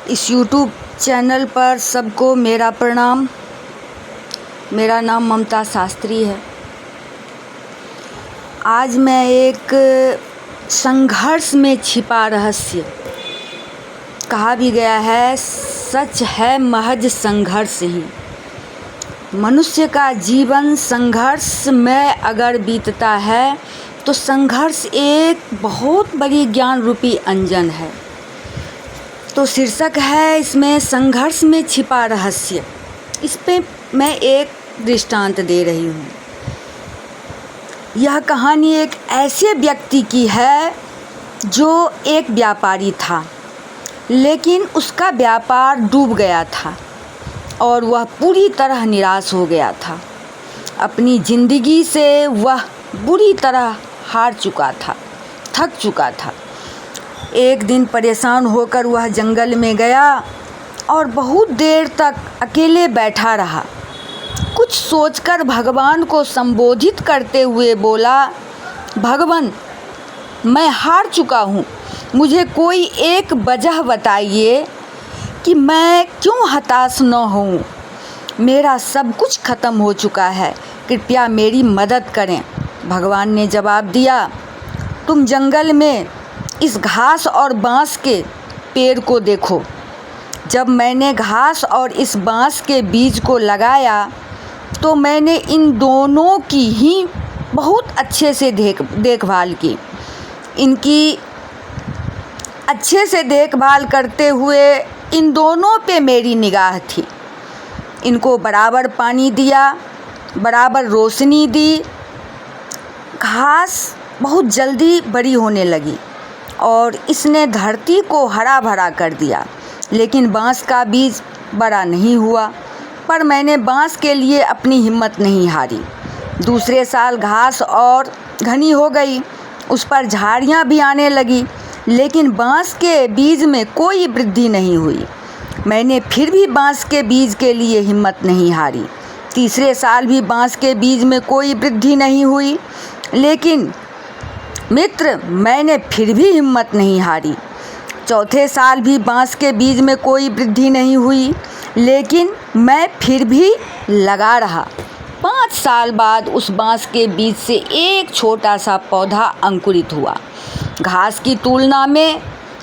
इस YouTube channel पर सबको मेरा प्रणाम। मेरा नाम ममता शास्त्री है। आज मैं एक संघर्ष में छिपा रहस्य, कहा भी गया है सच है महज संघर्ष ही। मनुष्य का जीवन संघर्ष में अगर बीतता है तो संघर्ष एक बहुत बड़ी ज्ञान रूपी अंजन है। तो शीर्षक है इसमें संघर्ष में छिपा रहस्य। इस पे मैं एक दृष्टांत दे रही हूँ। यह कहानी एक ऐसे व्यक्ति की है जो एक व्यापारी था, लेकिन उसका व्यापार डूब गया था और वह पूरी तरह निराश हो गया था। अपनी ज़िंदगी से वह बुरी तरह हार चुका था, थक चुका था। एक दिन परेशान होकर वह जंगल में गया और बहुत देर तक अकेले बैठा रहा। कुछ सोचकर भगवान को संबोधित करते हुए बोला, भगवान, मैं हार चुका हूँ। मुझे कोई एक वजह बताइए कि मैं क्यों हताश न हूँ। मेरा सब कुछ खत्म हो चुका है, कृपया मेरी मदद करें। भगवान ने जवाब दिया, तुम जंगल में इस घास और बाँस के पेड़ को देखो। जब मैंने घास और इस बाँस के बीज को लगाया तो मैंने इन दोनों की ही बहुत अच्छे से देखभाल की। इनकी अच्छे से देखभाल करते हुए इन दोनों पे मेरी निगाह थी। इनको बराबर पानी दिया, बराबर रोशनी दी। घास बहुत जल्दी बड़ी होने लगी और इसने धरती को हरा भरा कर दिया, लेकिन बाँस का बीज बड़ा नहीं हुआ। पर मैंने बाँस के लिए अपनी हिम्मत नहीं हारी। दूसरे साल घास और घनी हो गई, उस पर झाड़ियाँ भी आने लगी, लेकिन बाँस के बीज में कोई वृद्धि नहीं हुई। मैंने फिर भी बाँस के बीज के लिए हिम्मत नहीं हारी। तीसरे साल भी बाँस के बीज में कोई वृद्धि नहीं हुई, लेकिन मित्र, मैंने फिर भी हिम्मत नहीं हारी। चौथे साल भी बाँस के बीज में कोई वृद्धि नहीं हुई, लेकिन मैं फिर भी लगा रहा। 5 साल बाद उस बाँस के बीज से एक छोटा सा पौधा अंकुरित हुआ। घास की तुलना में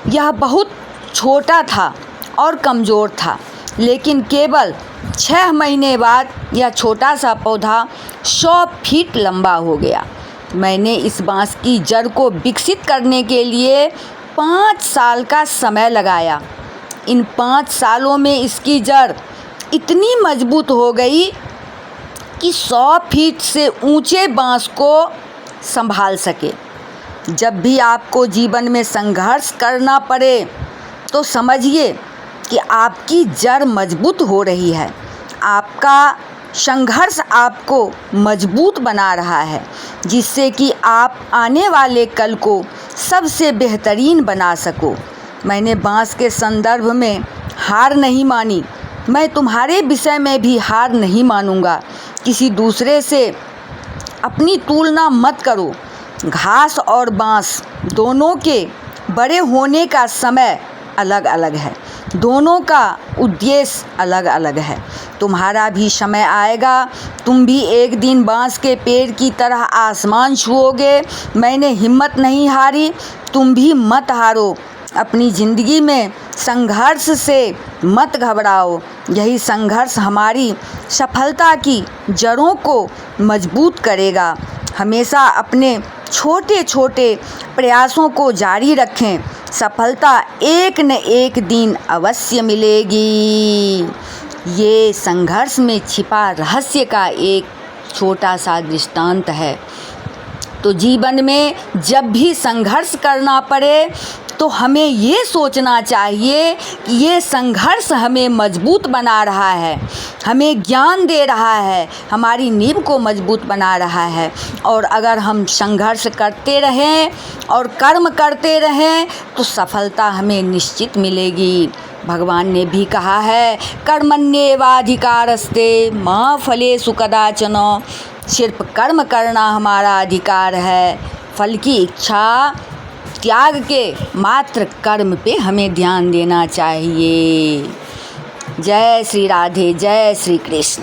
यह बहुत छोटा था और कमज़ोर था, लेकिन केवल 6 महीने बाद यह छोटा सा पौधा 100 फीट लंबा हो गया। मैंने इस बाँस की जड़ को विकसित करने के लिए 5 साल का समय लगाया। इन 5 सालों में इसकी जड़ इतनी मजबूत हो गई कि 100 फीट से ऊंचे बाँस को संभाल सके। जब भी आपको जीवन में संघर्ष करना पड़े तो समझिए कि आपकी जड़ मजबूत हो रही है। आपका संघर्ष आपको मजबूत बना रहा है, जिससे कि आप आने वाले कल को सबसे बेहतरीन बना सको। मैंने बाँस के संदर्भ में हार नहीं मानी। मैं तुम्हारे विषय में भी हार नहीं मानूंगा। किसी दूसरे से अपनी तुलना मत करो। घास और बाँस दोनों के बड़े होने का समय अलग अलग है, दोनों का उद्देश्य अलग अलग है। तुम्हारा भी समय आएगा, तुम भी एक दिन बाँस के पेड़ की तरह आसमान छुओगे। मैंने हिम्मत नहीं हारी, तुम भी मत हारो। अपनी ज़िंदगी में संघर्ष से मत घबराओ। यही संघर्ष हमारी सफलता की जड़ों को मजबूत करेगा। हमेशा अपने छोटे छोटे प्रयासों को जारी रखें। सफलता एक न एक दिन अवश्य मिलेगी। ये संघर्ष में छिपा रहस्य का एक छोटा सा दृष्टांत है। तो जीवन में जब भी संघर्ष करना पड़े तो हमें ये सोचना चाहिए कि ये संघर्ष हमें मजबूत बना रहा है, हमें ज्ञान दे रहा है, हमारी नींव को मजबूत बना रहा है। और अगर हम संघर्ष करते रहें और कर्म करते रहें तो सफलता हमें निश्चित मिलेगी। भगवान ने भी कहा है, कर्मण्येवाधिकारस्ते मा फलेषु कदाचन। सिर्फ कर्म करना हमारा अधिकार है, फल की इच्छा त्याग के मात्र कर्म पे हमें ध्यान देना चाहिए। जय श्री राधे, जय श्री कृष्ण।